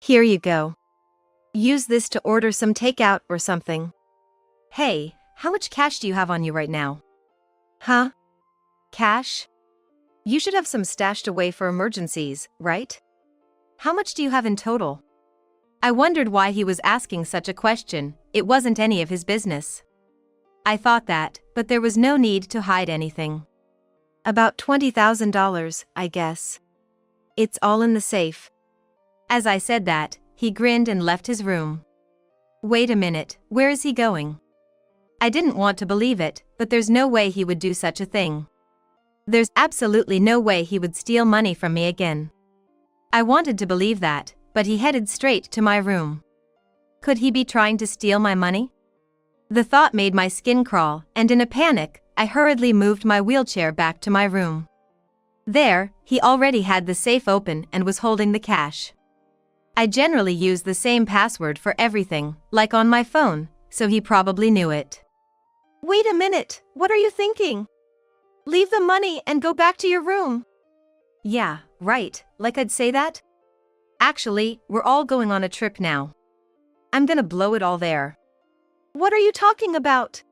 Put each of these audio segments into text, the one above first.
Here you go. Use this to order some takeout or something. Hey, how much cash do you have on you right now? Huh? Cash? You should have some stashed away for emergencies, right? How much do you have in total? I wondered why he was asking such a question. It wasn't any of his business. I thought that, but there was no need to hide anything. About $20,000, I guess. It's all in the safe. As I said that, he grinned and left his room. Wait a minute, where is he going? I didn't want to believe it, but there's no way he would do such a thing. There's absolutely no way he would steal money from me again. I wanted to believe that, but he headed straight to my room. Could he be trying to steal my money? The thought made my skin crawl, and in a panic, I hurriedly moved my wheelchair back to my room. There, he already had the safe open and was holding the cash. I generally use the same password for everything, like on my phone, so he probably knew it. Wait a minute, what are you thinking? Leave the money and go back to your room. Yeah, right, like I'd say that? Actually, we're all going on a trip now. I'm gonna blow it all there. What are you talking about?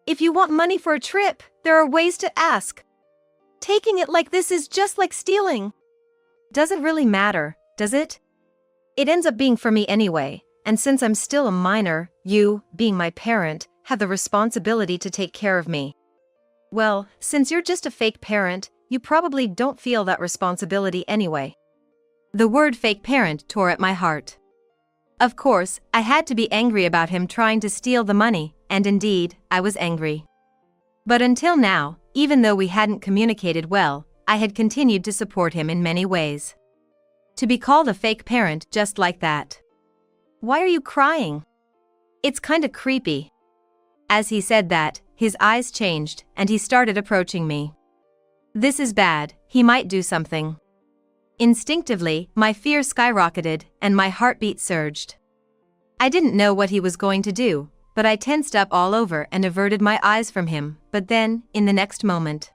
If you want money for a trip, there are ways to ask. Taking it like this is just like stealing. Doesn't really matter, does it? It ends up being for me anyway, and since I'm still a minor, you, being my parent, have the responsibility to take care of me. Well, since you're just a fake parent, you probably don't feel that responsibility anyway. The word fake parent tore at my heart. Of course, I had to be angry about him trying to steal the money, and indeed, I was angry. But until now, even though we hadn't communicated well, I had continued to support him in many ways. To be called a fake parent just like that. Why are you crying? It's kinda creepy. As he said that, his eyes changed, and he started approaching me. This is bad, he might do something. Instinctively, my fear skyrocketed, and my heartbeat surged. I didn't know what he was going to do, but I tensed up all over and averted my eyes from him, but then, in the next moment,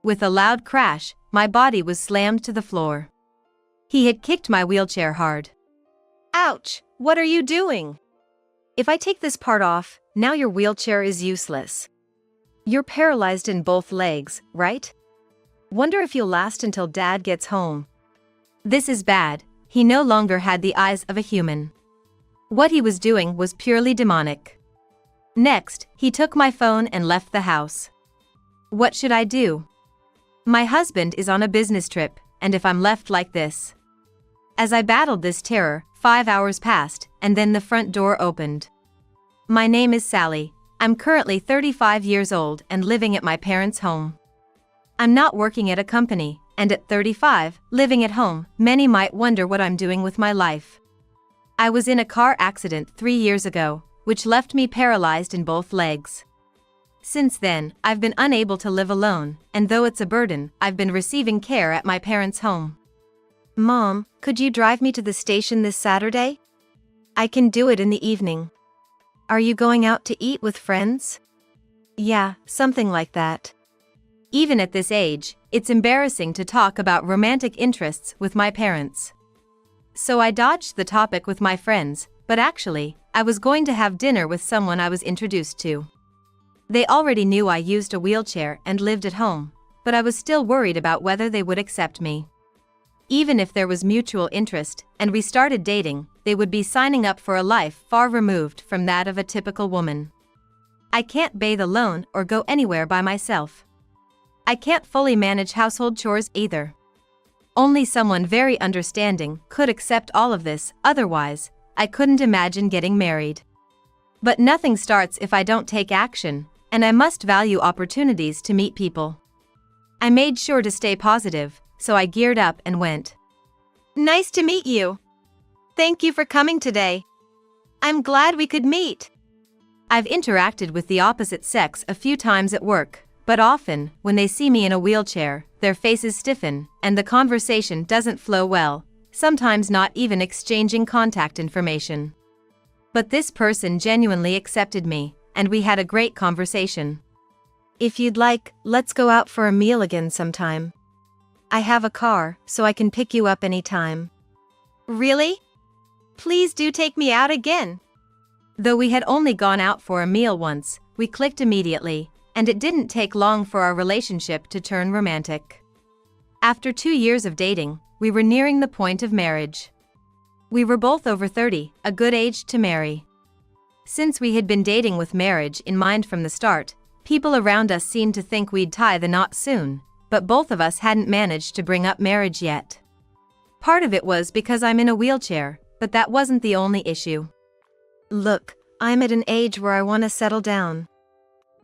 with a loud crash, my body was slammed to the floor. He had kicked my wheelchair hard. Ouch, what are you doing? If I take this part off, now your wheelchair is useless. You're paralyzed in both legs, right? Wonder if you'll last until Dad gets home. This is bad, he no longer had the eyes of a human. What he was doing was purely demonic. Next, he took my phone and left the house. What should I do? My husband is on a business trip, and if I'm left like this. As I battled this terror, 5 hours passed, and then the front door opened. My name is Sally. I'm currently 35 years old and living at my parents' home. I'm not working at a company, and at 35, living at home, many might wonder what I'm doing with my life. I was in a car accident 3 years ago, which left me paralyzed in both legs. Since then, I've been unable to live alone, and though it's a burden, I've been receiving care at my parents' home. Mom, could you drive me to the station this Saturday? I can do it in the evening. Are you going out to eat with friends? Yeah, something like that. Even at this age, it's embarrassing to talk about romantic interests with my parents. So I dodged the topic with my friends, but actually, I was going to have dinner with someone I was introduced to. They already knew I used a wheelchair and lived at home, but I was still worried about whether they would accept me. Even if there was mutual interest, and we started dating, they would be signing up for a life far removed from that of a typical woman. I can't bathe alone or go anywhere by myself. I can't fully manage household chores either. Only someone very understanding could accept all of this, otherwise, I couldn't imagine getting married. But nothing starts if I don't take action, and I must value opportunities to meet people. I made sure to stay positive, so I geared up and went. Nice to meet you. Thank you for coming today. I'm glad we could meet. I've interacted with the opposite sex a few times at work, but often, when they see me in a wheelchair, their faces stiffen, and the conversation doesn't flow well, sometimes not even exchanging contact information. But this person genuinely accepted me, and we had a great conversation. If you'd like, let's go out for a meal again sometime. I have a car, so I can pick you up anytime. Really? Please do take me out again. Though we had only gone out for a meal once, we clicked immediately, and it didn't take long for our relationship to turn romantic. After 2 years of dating, we were nearing the point of marriage. We were both over 30, a good age to marry. Since we had been dating with marriage in mind from the start, people around us seemed to think we'd tie the knot soon, but both of us hadn't managed to bring up marriage yet. Part of it was because I'm in a wheelchair, but that wasn't the only issue. Look, I'm at an age where I want to settle down.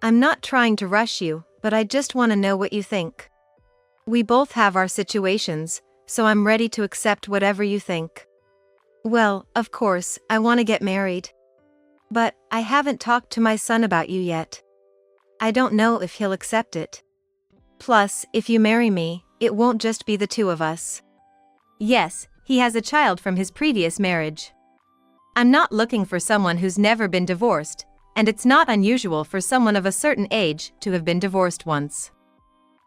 I'm not trying to rush you, but I just want to know what you think. We both have our situations, so I'm ready to accept whatever you think. Well, of course, I want to get married. But I haven't talked to my son about you yet. I don't know if he'll accept it. Plus, if you marry me, it won't just be the two of us. Yes, he has a child from his previous marriage. I'm not looking for someone who's never been divorced, and it's not unusual for someone of a certain age to have been divorced once.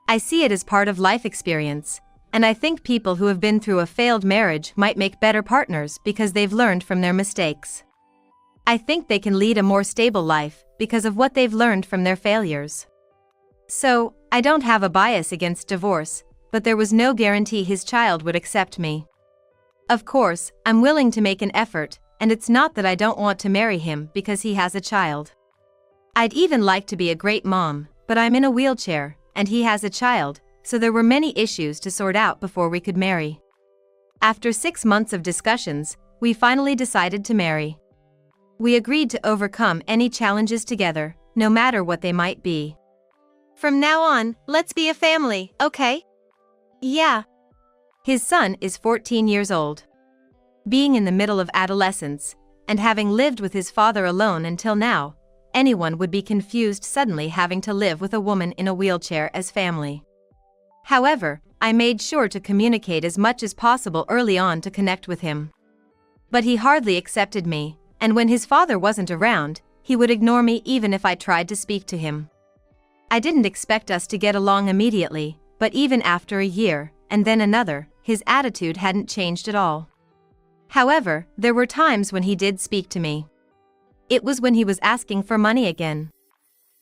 I see it as part of life experience, and I think people who have been through a failed marriage might make better partners because they've learned from their mistakes. I think they can lead a more stable life because of what they've learned from their failures. So, I don't have a bias against divorce, but there was no guarantee his child would accept me. Of course, I'm willing to make an effort, and it's not that I don't want to marry him because he has a child. I'd even like to be a great mom, but I'm in a wheelchair, and he has a child, so there were many issues to sort out before we could marry. After 6 months of discussions, we finally decided to marry. We agreed to overcome any challenges together, no matter what they might be. From now on, let's be a family, okay? Yeah. His son is 14 years old. Being in the middle of adolescence, and having lived with his father alone until now, anyone would be confused suddenly having to live with a woman in a wheelchair as family. However, I made sure to communicate as much as possible early on to connect with him. But he hardly accepted me, and when his father wasn't around, he would ignore me even if I tried to speak to him. I didn't expect us to get along immediately, but even after a year, and then another, his attitude hadn't changed at all. However, there were times when he did speak to me. It was when he was asking for money again.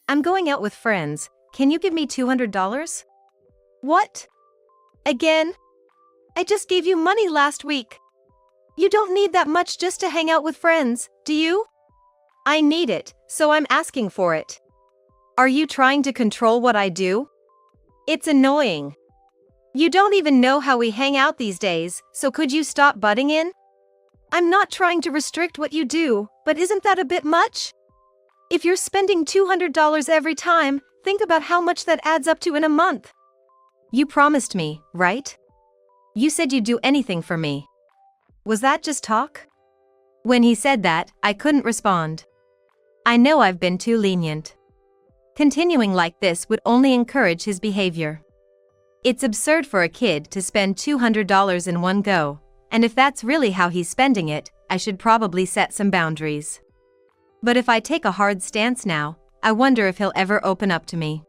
I'm going out with friends, can you give me $200? What? Again? I just gave you money last week. You don't need that much just to hang out with friends, do you? I need it, so I'm asking for it. Are you trying to control what I do? It's annoying. You don't even know how we hang out these days, so could you stop butting in? I'm not trying to restrict what you do, but isn't that a bit much? If you're spending $200 every time, think about how much that adds up to in a month. You promised me, right? You said you'd do anything for me. Was that just talk? When he said that, I couldn't respond. I know I've been too lenient. Continuing like this would only encourage his behavior. It's absurd for a kid to spend $200 in one go, and if that's really how he's spending it, I should probably set some boundaries. But if I take a hard stance now, I wonder if he'll ever open up to me.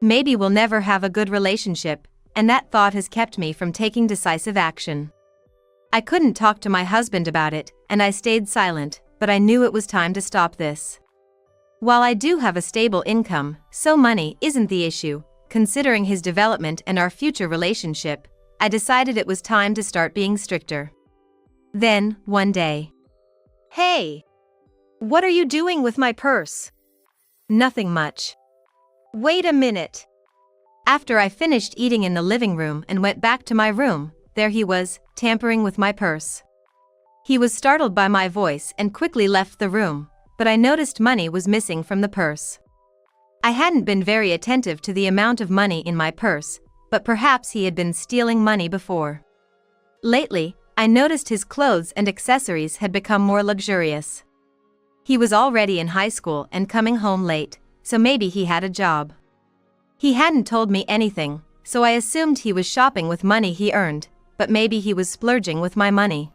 Maybe we'll never have a good relationship, and that thought has kept me from taking decisive action. I couldn't talk to my husband about it, and I stayed silent, but I knew it was time to stop this. While I do have a stable income, so money isn't the issue. Considering his development and our future relationship, I decided it was time to start being stricter. Then, one day. Hey! What are you doing with my purse? Nothing much. Wait a minute. After I finished eating in the living room and went back to my room, there he was, tampering with my purse. He was startled by my voice and quickly left the room, but I noticed money was missing from the purse. I hadn't been very attentive to the amount of money in my purse, but perhaps he had been stealing money before. Lately, I noticed his clothes and accessories had become more luxurious. He was already in high school and coming home late, so maybe he had a job. He hadn't told me anything, so I assumed he was shopping with money he earned, but maybe he was splurging with my money.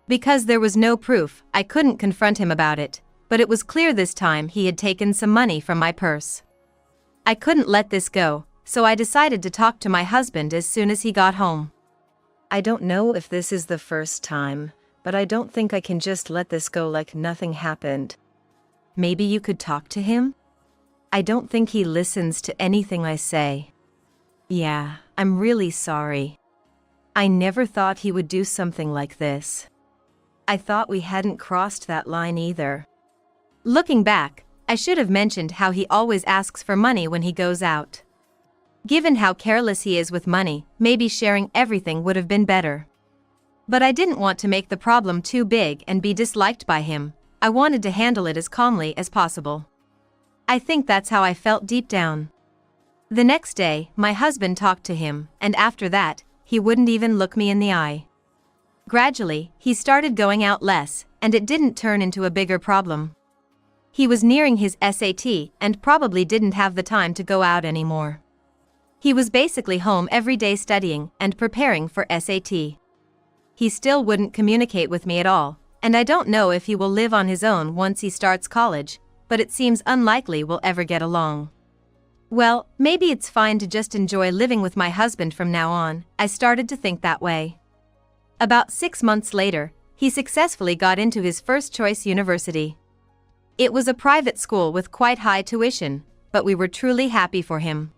Because there was no proof, I couldn't confront him about it, but it was clear this time he had taken some money from my purse. I couldn't let this go, so I decided to talk to my husband as soon as he got home. I don't know if this is the first time, but I don't think I can just let this go like nothing happened. Maybe you could talk to him? I don't think he listens to anything I say. Yeah, I'm really sorry. I never thought he would do something like this. I thought we hadn't crossed that line either. Looking back, I should have mentioned how he always asks for money when he goes out. Given how careless he is with money, maybe sharing everything would have been better. But I didn't want to make the problem too big and be disliked by him. I wanted to handle it as calmly as possible. I think that's how I felt deep down. The next day, my husband talked to him, and after that, he wouldn't even look me in the eye. Gradually, he started going out less, and it didn't turn into a bigger problem. He was nearing his SAT and probably didn't have the time to go out anymore. He was basically home every day studying and preparing for SAT. He still wouldn't communicate with me at all, and I don't know if he will live on his own once he starts college, but it seems unlikely we'll ever get along. Well, maybe it's fine to just enjoy living with my husband from now on. I started to think that way. About 6 months later, he successfully got into his first choice university. It was a private school with quite high tuition, but we were truly happy for him.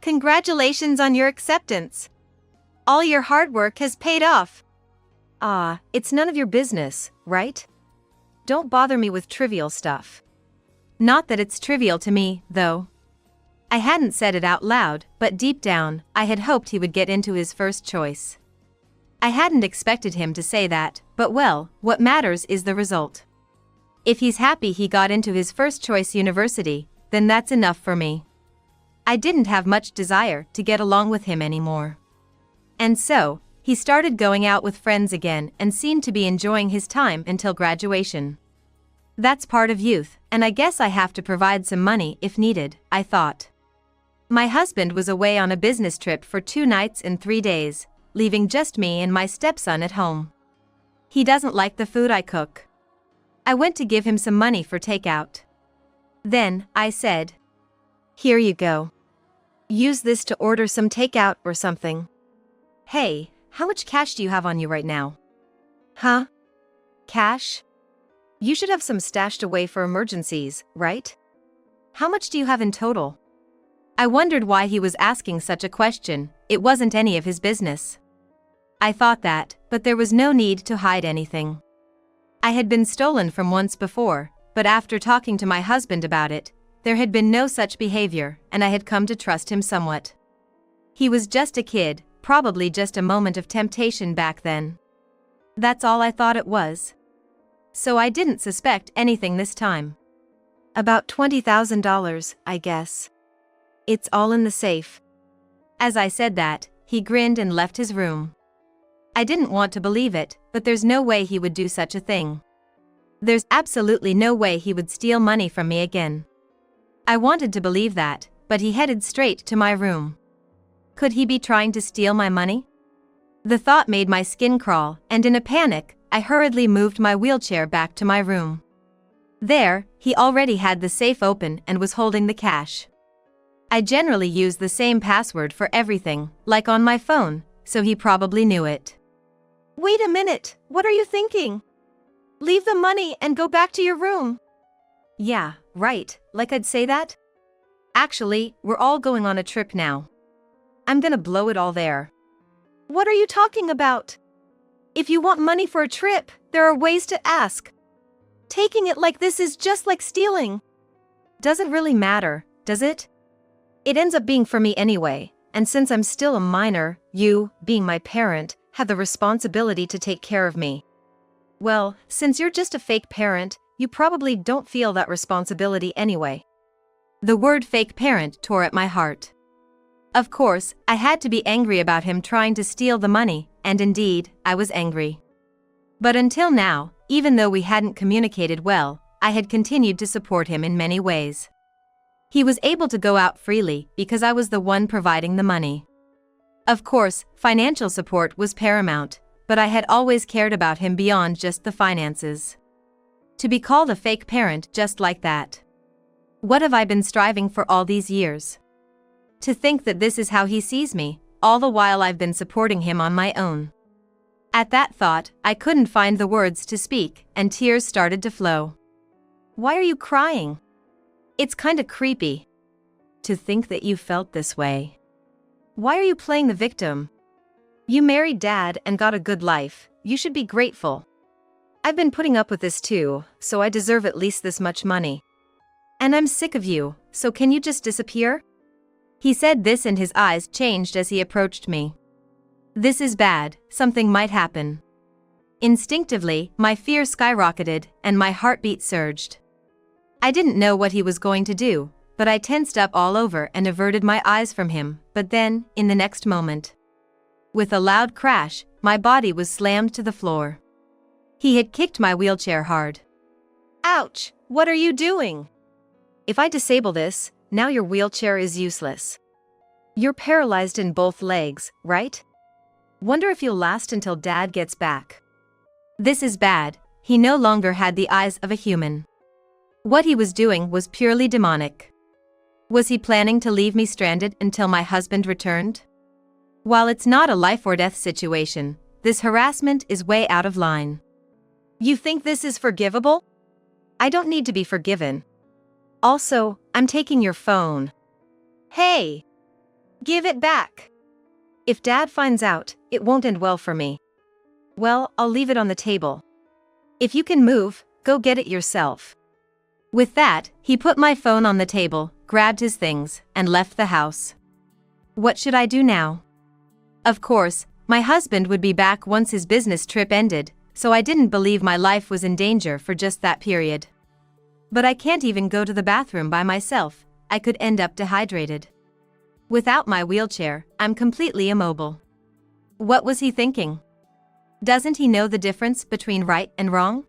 Congratulations on your acceptance. All your hard work has paid off. It's none of your business, right? Don't bother me with trivial stuff. Not that it's trivial to me, though. I hadn't said it out loud, but deep down, I had hoped he would get into his first choice. I hadn't expected him to say that, but well, what matters is the result. If he's happy he got into his first choice university, then that's enough for me. I didn't have much desire to get along with him anymore. And so, he started going out with friends again and seemed to be enjoying his time until graduation. That's part of youth, and I guess I have to provide some money if needed, I thought. My husband was away on a business trip for 2 nights and 3 days, leaving just me and my stepson at home. He doesn't like the food I cook. I went to give him some money for takeout. Then, I said, "Here you go. Use this to order some takeout or something." Hey, how much cash do you have on you right now? Huh? Cash? You should have some stashed away for emergencies, right? How much do you have in total? I wondered why he was asking such a question. It wasn't any of his business. I thought that, but there was no need to hide anything. I had been stolen from once before, but after talking to my husband about it, there had been no such behavior, and I had come to trust him somewhat. He was just a kid, probably just a moment of temptation back then. That's all I thought it was. So I didn't suspect anything this time. About $20,000, I guess. It's all in the safe. As I said that, he grinned and left his room. I didn't want to believe it, but there's no way he would do such a thing. There's absolutely no way he would steal money from me again. I wanted to believe that, but he headed straight to my room. Could he be trying to steal my money? The thought made my skin crawl, and in a panic, I hurriedly moved my wheelchair back to my room. There, he already had the safe open and was holding the cash. I generally use the same password for everything, like on my phone, so he probably knew it. Wait a minute, what are you thinking? Leave the money and go back to your room. Yeah, right, like I'd say that? Actually, we're all going on a trip now. I'm gonna blow it all there. What are you talking about? If you want money for a trip, there are ways to ask. Taking it like this is just like stealing. Doesn't really matter, does it? It ends up being for me anyway, and since I'm still a minor, you, being my parent, have the responsibility to take care of me. Well, since you're just a fake parent, you probably don't feel that responsibility anyway. The word fake parent tore at my heart. Of course, I had to be angry about him trying to steal the money, and indeed, I was angry. But until now, even though we hadn't communicated well, I had continued to support him in many ways. He was able to go out freely because I was the one providing the money. Of course, financial support was paramount, but I had always cared about him beyond just the finances. To be called a fake parent just like that. What have I been striving for all these years? To think that this is how he sees me, all the while I've been supporting him on my own. At that thought, I couldn't find the words to speak, and tears started to flow. Why are you crying? It's kinda creepy. To think that you felt this way. Why are you playing the victim? You married Dad and got a good life, you should be grateful. I've been putting up with this too, so I deserve at least this much money. And I'm sick of you, so can you just disappear? He said this and his eyes changed as he approached me. This is bad, something might happen. Instinctively, my fear skyrocketed and my heartbeat surged. I didn't know what he was going to do, but I tensed up all over and averted my eyes from him, but then, in the next moment, with a loud crash, my body was slammed to the floor. He had kicked my wheelchair hard. Ouch, what are you doing? If I disable this, now your wheelchair is useless. You're paralyzed in both legs, right? Wonder if you'll last until Dad gets back. This is bad, he no longer had the eyes of a human. What he was doing was purely demonic. Was he planning to leave me stranded until my husband returned? While it's not a life or death situation, this harassment is way out of line. You think this is forgivable? I don't need to be forgiven. Also, I'm taking your phone. Hey! Give it back! If Dad finds out, it won't end well for me. Well, I'll leave it on the table. If you can move, go get it yourself. With that, he put my phone on the table, grabbed his things, and left the house. What should I do now? Of course, my husband would be back once his business trip ended, so I didn't believe my life was in danger for just that period. But I can't even go to the bathroom by myself, I could end up dehydrated. Without my wheelchair, I'm completely immobile. What was he thinking? Doesn't he know the difference between right and wrong?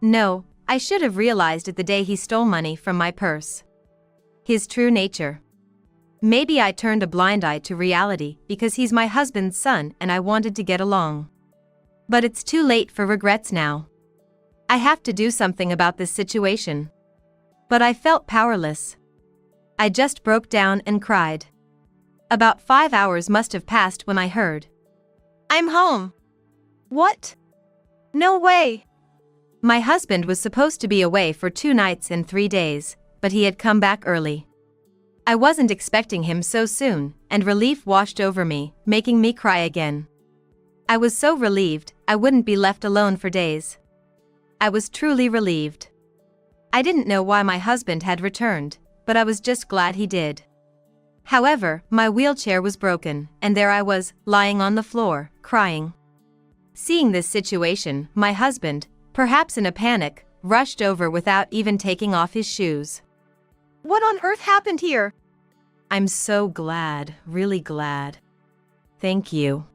No, I should have realized it the day he stole money from my purse. His true nature. Maybe I turned a blind eye to reality because he's my husband's son and I wanted to get along. But it's too late for regrets now. I have to do something about this situation. But I felt powerless. I just broke down and cried. About 5 hours must have passed when I heard, "I'm home." What? No way. My husband was supposed to be away for 2 nights and 3 days, but he had come back early. I wasn't expecting him so soon, and relief washed over me, making me cry again. I was so relieved I wouldn't be left alone for days. I was truly relieved. I didn't know why my husband had returned, but I was just glad he did. However, my wheelchair was broken, and there I was, lying on the floor, crying. Seeing this situation, my husband, perhaps in a panic, rushed over without even taking off his shoes. What on earth happened here? I'm so glad, really glad. Thank you.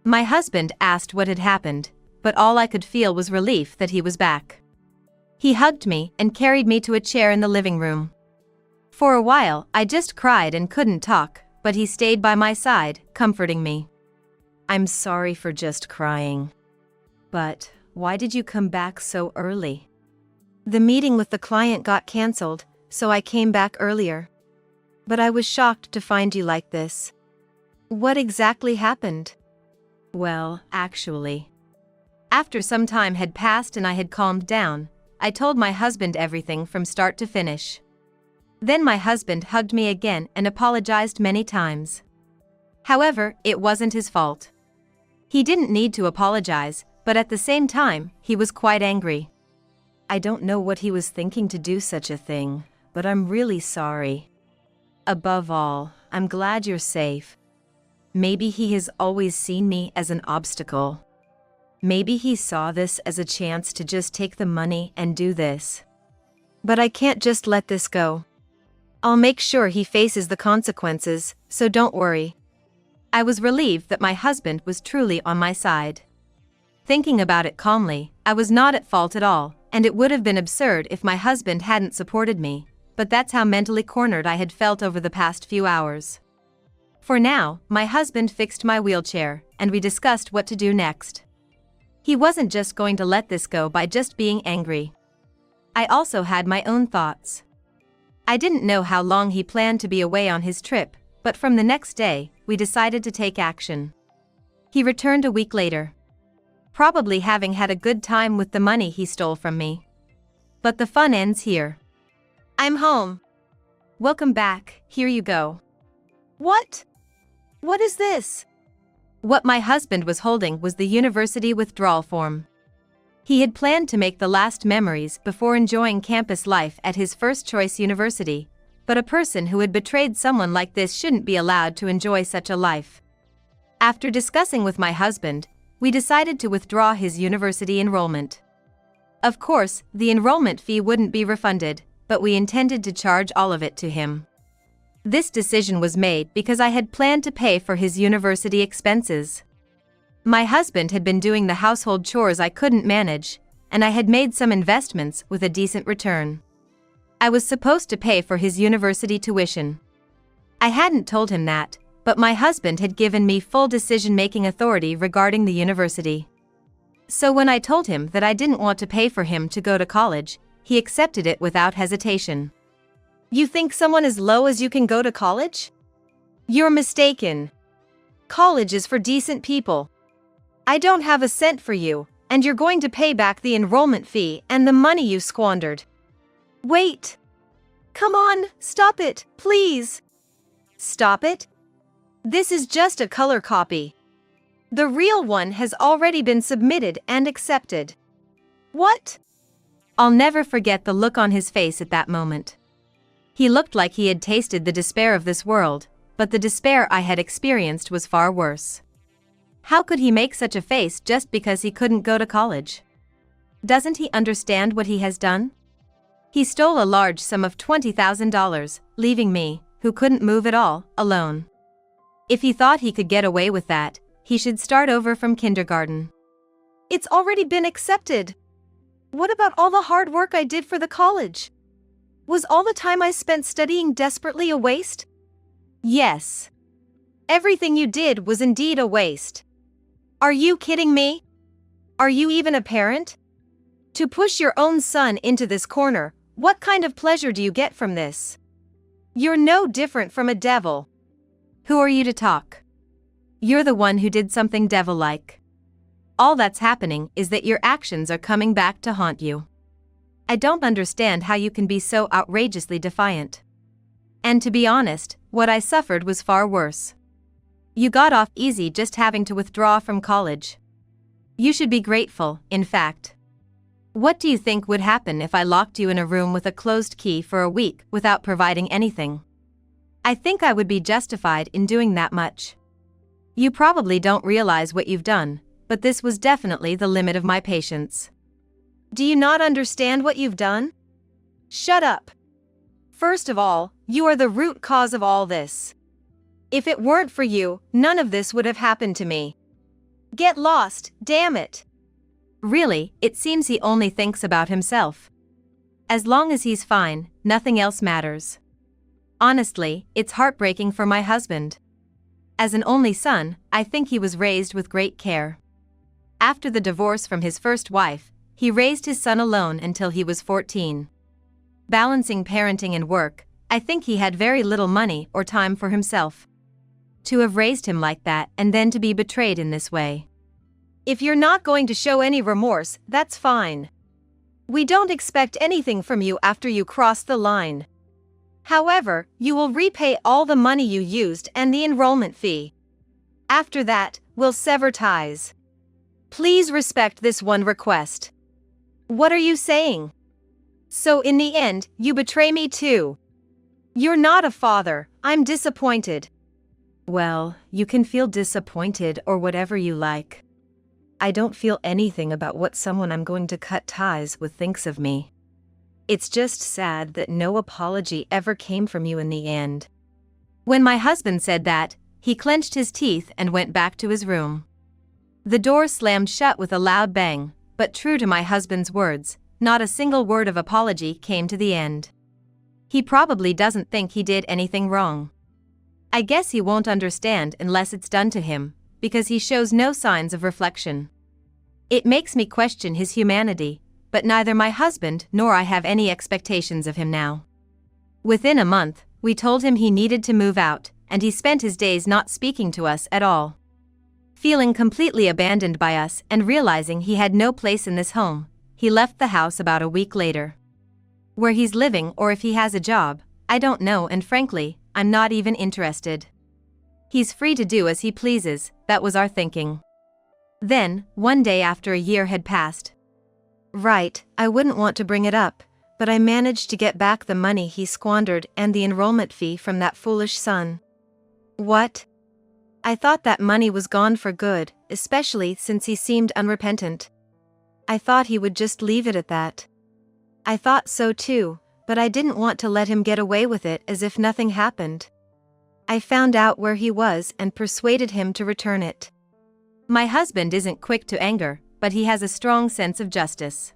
My husband asked what had happened, but all I could feel was relief that he was back. He hugged me and carried me to a chair in the living room. For a while, I just cried and couldn't talk, but he stayed by my side, comforting me. I'm sorry for just crying. But why did you come back so early? The meeting with the client got canceled, so I came back earlier. But I was shocked to find you like this. What exactly happened? Well, actually, after some time had passed and I had calmed down, I told my husband everything from start to finish. Then my husband hugged me again and apologized many times. However, it wasn't his fault. He didn't need to apologize, but at the same time, he was quite angry. I don't know what he was thinking to do such a thing, but I'm really sorry. Above all, I'm glad you're safe. Maybe he has always seen me as an obstacle. Maybe he saw this as a chance to just take the money and do this. But I can't just let this go. I'll make sure he faces the consequences, so don't worry. I was relieved that my husband was truly on my side. Thinking about it calmly, I was not at fault at all, and it would have been absurd if my husband hadn't supported me, but that's how mentally cornered I had felt over the past few hours. For now, my husband fixed my wheelchair, and we discussed what to do next. He wasn't just going to let this go by just being angry. I also had my own thoughts. I didn't know how long he planned to be away on his trip, but from the next day, we decided to take action. He returned a week later. probably having had a good time with the money he stole from me. But the fun ends here. I'm home. Welcome back, here you go. What? What is this? What my husband was holding was the university withdrawal form. He had planned to make the last memories before enjoying campus life at his first choice university, but a person who had betrayed someone like this shouldn't be allowed to enjoy such a life. After discussing with my husband, we decided to withdraw his university enrollment. Of course, the enrollment fee wouldn't be refunded, but we intended to charge all of it to him. This decision was made because I had planned to pay for his university expenses. My husband had been doing the household chores I couldn't manage, and I had made some investments with a decent return. I was supposed to pay for his university tuition. I hadn't told him that, but my husband had given me full decision-making authority regarding the university. So when I told him that I didn't want to pay for him to go to college, he accepted it without hesitation. You think someone as low as you can go to college? You're mistaken. College is for decent people. I don't have a cent for you, and you're going to pay back the enrollment fee and the money you squandered. Wait. Come on, stop it, please. Stop it? This is just a color copy. The real one has already been submitted and accepted. What? I'll never forget the look on his face at that moment. He looked like he had tasted the despair of this world, but the despair I had experienced was far worse. How could he make such a face just because he couldn't go to college? Doesn't he understand what he has done? He stole a large sum of $20,000, leaving me, who couldn't move at all, alone. If he thought he could get away with that, he should start over from kindergarten. It's already been accepted. What about all the hard work I did for the college? Was all the time I spent studying desperately a waste? Yes. Everything you did was indeed a waste. Are you kidding me? Are you even a parent? To push your own son into this corner, what kind of pleasure do you get from this? You're no different from a devil. Who are you to talk? You're the one who did something devil-like. All that's happening is that your actions are coming back to haunt you. I don't understand how you can be so outrageously defiant. And to be honest, what I suffered was far worse. You got off easy just having to withdraw from college. You should be grateful, in fact. What do you think would happen if I locked you in a room with a closed key for a week without providing anything? I think I would be justified in doing that much. You probably don't realize what you've done, but this was definitely the limit of my patience. Do you not understand what you've done? Shut up. First of all, you are the root cause of all this. If it weren't for you, none of this would have happened to me. Get lost, damn it. Really, it seems he only thinks about himself. As long as he's fine, nothing else matters. Honestly, it's heartbreaking for my husband. As an only son, I think he was raised with great care. After the divorce from his first wife, he raised his son alone until he was 14. Balancing parenting and work, I think he had very little money or time for himself. To have raised him like that and then to be betrayed in this way. If you're not going to show any remorse, that's fine. We don't expect anything from you after you cross the line. However, you will repay all the money you used and the enrollment fee. After that, we'll sever ties. Please respect this one request. What are you saying? So in the end, you betray me too. You're not a father, I'm disappointed. Well, you can feel disappointed or whatever you like. I don't feel anything about what someone I'm going to cut ties with thinks of me. It's just sad that no apology ever came from you in the end. When my husband said that, he clenched his teeth and went back to his room. The door slammed shut with a loud bang, but true to my husband's words, not a single word of apology came to the end. He probably doesn't think he did anything wrong. I guess he won't understand unless it's done to him, because he shows no signs of reflection. It makes me question his humanity, but neither my husband nor I have any expectations of him now. Within a month, we told him he needed to move out, and he spent his days not speaking to us at all. Feeling completely abandoned by us and realizing he had no place in this home, he left the house about a week later. Where he's living or if he has a job, I don't know, and frankly, I'm not even interested. He's free to do as he pleases, that was our thinking. Then, one day after a year had passed. Right, I wouldn't want to bring it up, but I managed to get back the money he squandered and the enrollment fee from that foolish son. What? I thought that money was gone for good, especially since he seemed unrepentant. I thought he would just leave it at that. I thought so too, but I didn't want to let him get away with it as if nothing happened. I found out where he was and persuaded him to return it. My husband isn't quick to anger, but he has a strong sense of justice.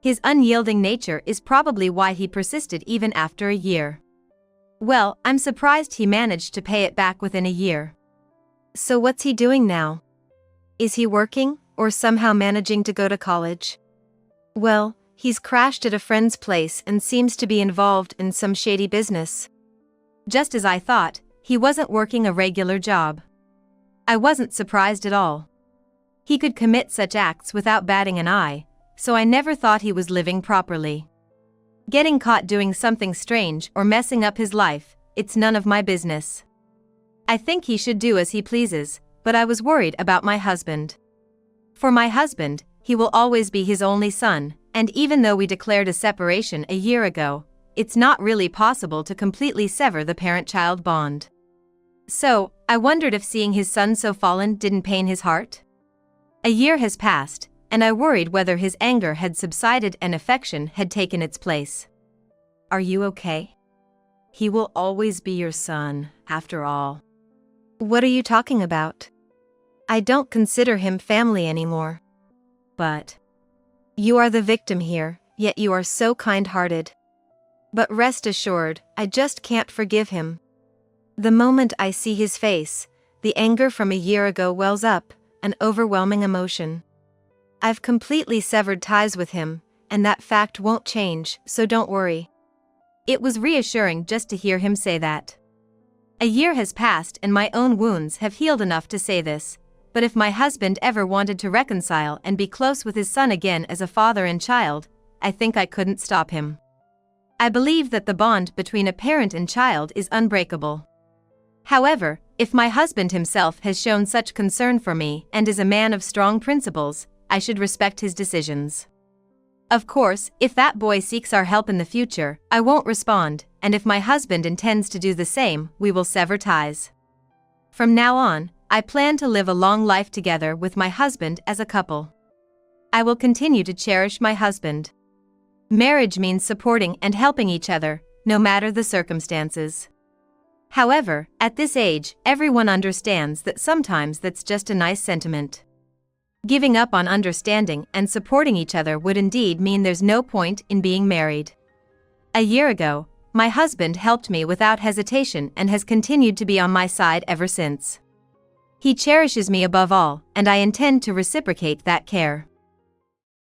His unyielding nature is probably why he persisted even after a year. Well, I'm surprised he managed to pay it back within a year. So what's he doing now? Is he working, or somehow managing to go to college? Well, he's crashed at a friend's place and seems to be involved in some shady business. Just as I thought, he wasn't working a regular job. I wasn't surprised at all. He could commit such acts without batting an eye, so I never thought he was living properly. Getting caught doing something strange or messing up his life, it's none of my business. I think he should do as he pleases, but I was worried about my husband. For my husband, he will always be his only son, and even though we declared a separation a year ago, it's not really possible to completely sever the parent-child bond. So, I wondered if seeing his son so fallen didn't pain his heart. A year has passed, and I worried whether his anger had subsided and affection had taken its place. Are you okay? He will always be your son, after all. What are you talking about? I don't consider him family anymore. But you are the victim here, yet you are so kind-hearted. But rest assured, I just can't forgive him. The moment I see his face, the anger from a year ago wells up, an overwhelming emotion. I've completely severed ties with him, and that fact won't change, so don't worry. It was reassuring just to hear him say that. A year has passed and my own wounds have healed enough to say this, but if my husband ever wanted to reconcile and be close with his son again as a father and child, I think I couldn't stop him. I believe that the bond between a parent and child is unbreakable. However, if my husband himself has shown such concern for me and is a man of strong principles, I should respect his decisions. Of course, if that boy seeks our help in the future, I won't respond, and if my husband intends to do the same, we will sever ties. From now on, I plan to live a long life together with my husband as a couple. I will continue to cherish my husband. Marriage means supporting and helping each other, no matter the circumstances. However, at this age, everyone understands that sometimes that's just a nice sentiment. Giving up on understanding and supporting each other would indeed mean there's no point in being married. A year ago, my husband helped me without hesitation and has continued to be on my side ever since. He cherishes me above all, and I intend to reciprocate that care.